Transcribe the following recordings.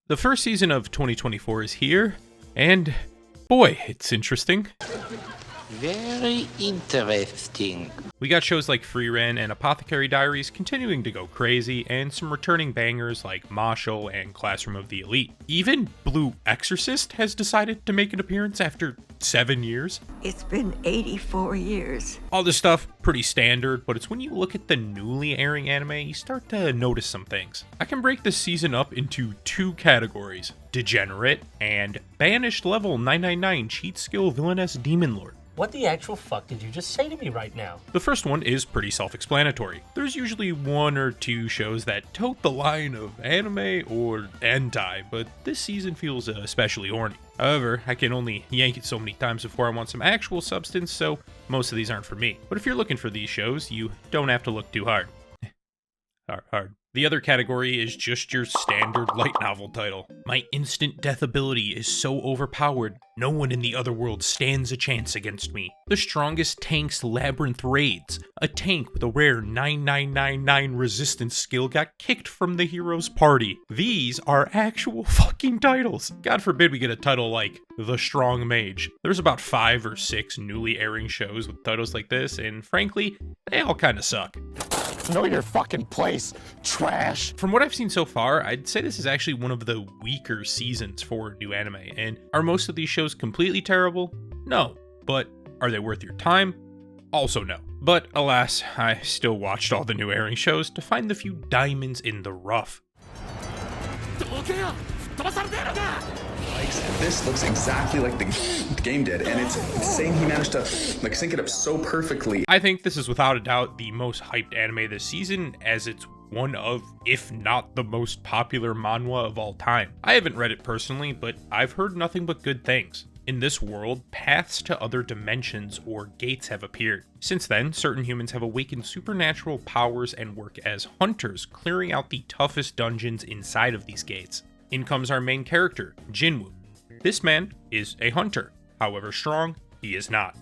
The first season of 2024 is here, and boy, it's interesting. Very interesting. We got shows like Free Ren and Apothecary Diaries continuing to go crazy, and some returning bangers like Marshall and Classroom of the Elite. Even Blue Exorcist has decided to make an appearance after 7 years. It's been 84 years. All this stuff, pretty standard, but it's when you look at the newly airing anime, you start to notice some things. I can break this season up into 2 categories: Degenerate and Banished Level 999 Cheat Skill Villainess Demon Lord. What the actual fuck did you just say to me right now? The first one is pretty self-explanatory. There's usually 1 or 2 shows that tote the line of anime or hentai, but this season feels especially horny. However, I can only yank it so many times before I want some actual substance, so most of these aren't for me. But if you're looking for these shows, you don't have to look too hard. Hard. The other category is just your standard light novel title. My instant death ability is so overpowered, no one in the other world stands a chance against me. The strongest tank's labyrinth raids. A tank with a rare 9999 resistance skill got kicked from the hero's party. These are actual fucking titles. God forbid we get a title like The Strong Mage. There's about 5 or 6 newly airing shows with titles like this, and frankly, they all kinda suck. Know your fucking place, trash. From what I've seen so far, I'd say this is actually one of the weaker seasons for new anime. And are most of these shows completely terrible? No. But are they worth your time? Also no. But alas, I still watched all the new airing shows to find the few diamonds in the rough. This looks exactly like the game did, and it's saying he managed to sync it up so perfectly. I think this is without a doubt the most hyped anime this season, as it's one of, if not the most popular manhwa of all time. I haven't read it personally, but I've heard nothing but good things. In this world, paths to other dimensions or gates have appeared. Since then, certain humans have awakened supernatural powers and work as hunters, clearing out the toughest dungeons inside of these gates. In comes our main character, Jinwoo. This man is a hunter. However strong, he is not.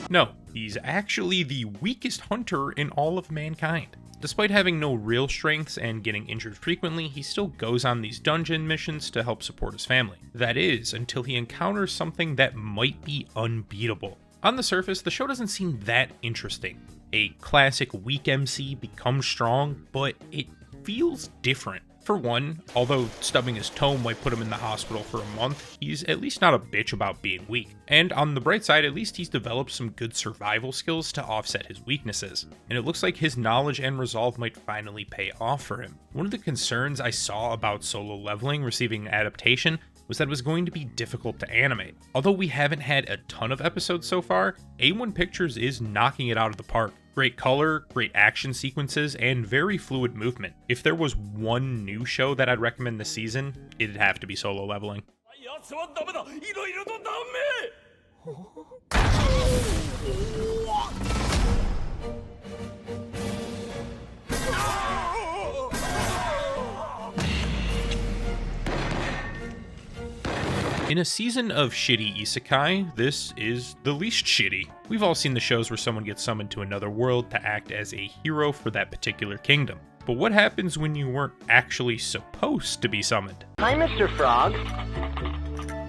No, he's actually the weakest hunter in all of mankind. Despite having no real strengths and getting injured frequently, he still goes on these dungeon missions to help support his family. That is, until he encounters something that might be unbeatable. On the surface, the show doesn't seem that interesting. A classic weak MC becomes strong, but it feels different. For one, although stubbing his toe might put him in the hospital for a month, he's at least not a bitch about being weak. And on the bright side, at least he's developed some good survival skills to offset his weaknesses. And it looks like his knowledge and resolve might finally pay off for him. One of the concerns I saw about Solo Leveling receiving adaptation was that it was going to be difficult to animate. Although we haven't had a ton of episodes so far, A1 Pictures is knocking it out of the park. Great color, great action sequences, and very fluid movement. If there was one new show that I'd recommend this season, it'd have to be Solo Leveling. In a season of shitty isekai, this is the least shitty. We've all seen the shows where someone gets summoned to another world to act as a hero for that particular kingdom. But what happens when you weren't actually supposed to be summoned? Hi, Mr. Frog.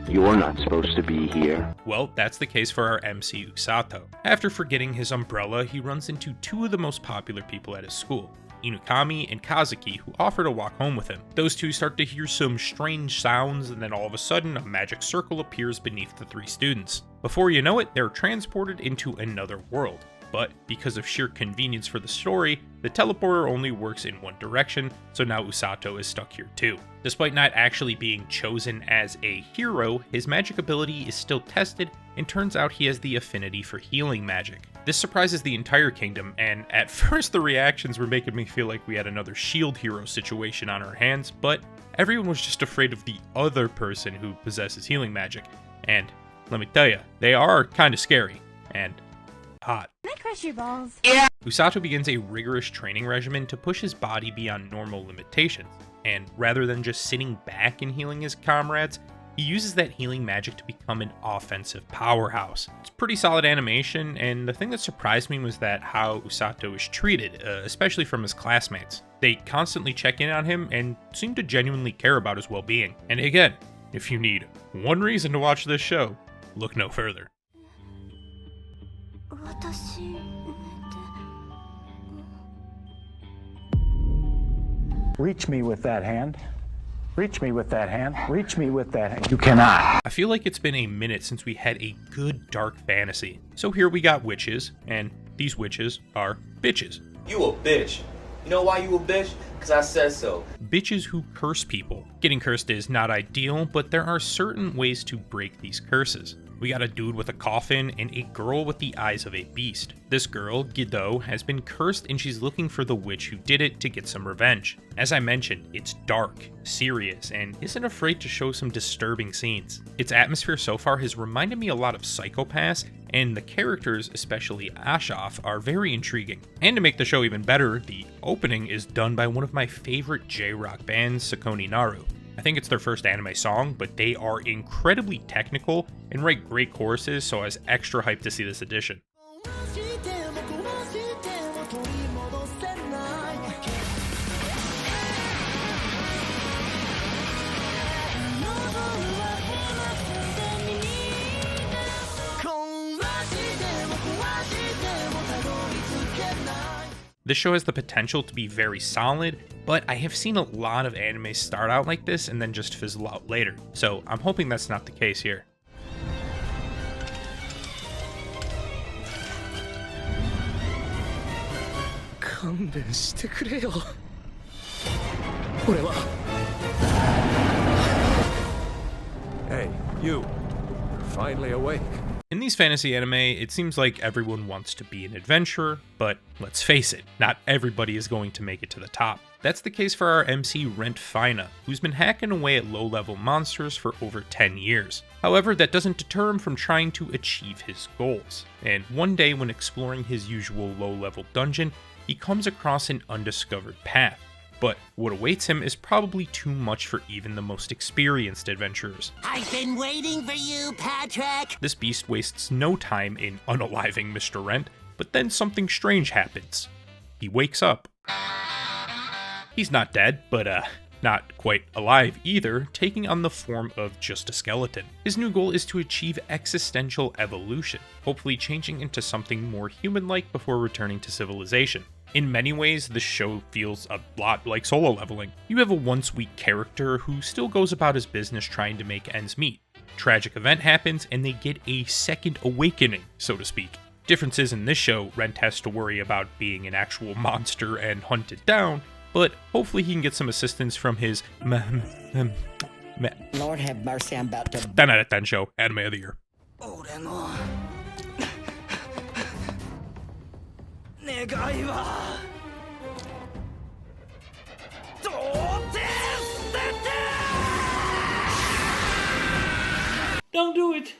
You're not supposed to be here. Well, that's the case for our MC Usato. After forgetting his umbrella, he runs into 2 of the most popular people at his school, Inukami and Kazuki, who offer to walk home with him. Those 2 start to hear some strange sounds, and then all of a sudden, a magic circle appears beneath the 3 students. Before you know it, they're transported into another world. But because of sheer convenience for the story, the teleporter only works in one direction, so now Usato is stuck here too. Despite not actually being chosen as a hero, his magic ability is still tested, and turns out he has the affinity for healing magic. This surprises the entire kingdom, and at first the reactions were making me feel like we had another shield hero situation on our hands, but everyone was just afraid of the other person who possesses healing magic. And let me tell you, they are kinda scary, and hot. Can I crush your balls? Yeah. Usato begins a rigorous training regimen to push his body beyond normal limitations, and rather than just sitting back and healing his comrades, he uses that healing magic to become an offensive powerhouse. It's pretty solid animation, and the thing that surprised me was that how Usato is treated, especially from his classmates. They constantly check in on him and seem to genuinely care about his well-being. And again, if you need one reason to watch this show, look no further. Reach me with that hand. Reach me with that hand. Reach me with that hand. You cannot. I feel like it's been a minute since we had a good dark fantasy. So here we got witches, and these witches are bitches. You a bitch. You know why you a bitch? Because I said so. Bitches who curse people. Getting cursed is not ideal, but there are certain ways to break these curses. We got a dude with a coffin and a girl with the eyes of a beast. This girl, Guido, has been cursed and she's looking for the witch who did it to get some revenge. As I mentioned, it's dark, serious, and isn't afraid to show some disturbing scenes. Its atmosphere so far has reminded me a lot of Psycho-Pass, and the characters, especially Ashoff, are very intriguing. And to make the show even better, the opening is done by one of my favorite J-rock bands, Sakoni Naru. I think it's their first anime song, but they are incredibly technical and write great choruses, so I was extra hyped to see this edition. This show has the potential to be very solid, but I have seen a lot of anime start out like this and then just fizzle out later, so I'm hoping that's not the case here. Hey, you're finally awake. In these fantasy anime, it seems like everyone wants to be an adventurer, but let's face it, not everybody is going to make it to the top. That's the case for our MC Rent Fina, who's been hacking away at low-level monsters for over 10 years. However, that doesn't deter him from trying to achieve his goals. And one day when exploring his usual low-level dungeon, he comes across an undiscovered path. But what awaits him is probably too much for even the most experienced adventurers. I've been waiting for you, Patrick! This beast wastes no time in unaliving Mr. Rent, but then something strange happens. He wakes up. He's not dead, but not quite alive either, taking on the form of just a skeleton. His new goal is to achieve existential evolution, hopefully changing into something more human-like before returning to civilization. In many ways, the show feels a lot like Solo Leveling. You have a once weak character who still goes about his business trying to make ends meet. Tragic event happens and they get a second awakening, so to speak. Difference is in this show, Rent has to worry about being an actual monster and hunted down, but hopefully he can get some assistance from his Lord have mercy, I'm about to... 10 out of 10 show, Anime of the Year. Don't do it.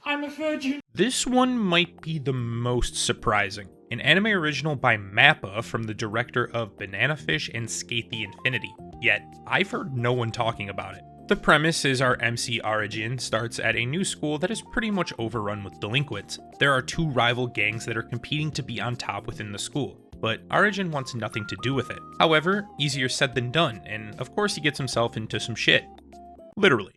I'm a virgin. This one might be the most surprising. An anime original by MAPPA from the director of Banana Fish and Skate the Infinity. Yet, I've heard no one talking about it. The premise is our MC Origin starts at a new school that is pretty much overrun with delinquents. There are two rival gangs that are competing to be on top within the school, but Origin wants nothing to do with it. However, easier said than done, and of course he gets himself into some shit. Literally.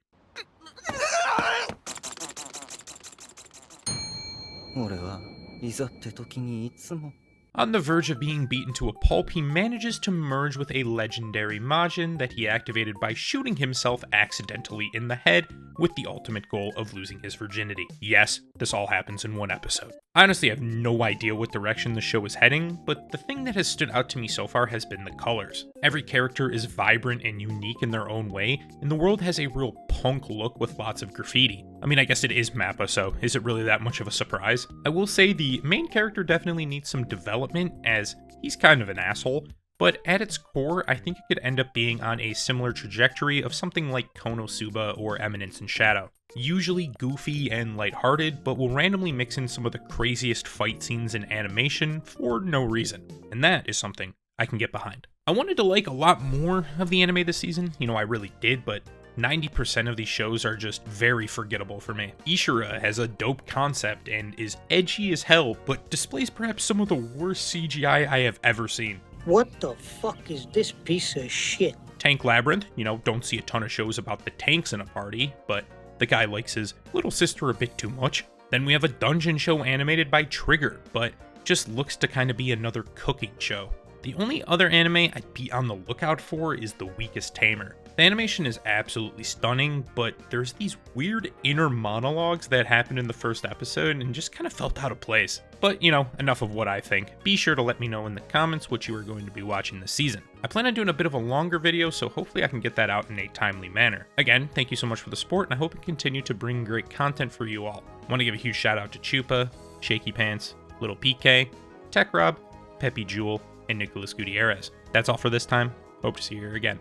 On the verge of being beaten to a pulp, he manages to merge with a legendary Majin that he activated by shooting himself accidentally in the head with the ultimate goal of losing his virginity. Yes, this all happens in one episode. I honestly have no idea what direction the show is heading, but the thing that has stood out to me so far has been the colors. Every character is vibrant and unique in their own way, and the world has a real punk look with lots of graffiti. I mean, I guess it is MAPPA, so is it really that much of a surprise? I will say the main character definitely needs some development, as he's kind of an asshole, but at its core, I think it could end up being on a similar trajectory of something like Konosuba or Eminence in Shadow. Usually goofy and lighthearted, but will randomly mix in some of the craziest fight scenes in animation for no reason, and that is something I can get behind. I wanted to like a lot more of the anime this season, I really did, but 90% of these shows are just very forgettable for me. Ishura has a dope concept and is edgy as hell, but displays perhaps some of the worst CGI I have ever seen. What the fuck is this piece of shit? Tank Labyrinth, don't see a ton of shows about the tanks in a party, but the guy likes his little sister a bit too much. Then we have a dungeon show animated by Trigger, but just looks to kind of be another cooking show. The only other anime I'd be on the lookout for is The Weakest Tamer. The animation is absolutely stunning, but there's these weird inner monologues that happened in the first episode and just kind of felt out of place. But, enough of what I think. Be sure to let me know in the comments what you are going to be watching this season. I plan on doing a bit of a longer video, so hopefully I can get that out in a timely manner. Again, thank you so much for the support, and I hope I continue to bring great content for you all. I want to give a huge shout out to Chupa, Shaky Pants, Little PK, Tech Rob, Peppy Jewel, and Nicholas Gutierrez. That's all for this time. Hope to see you here again.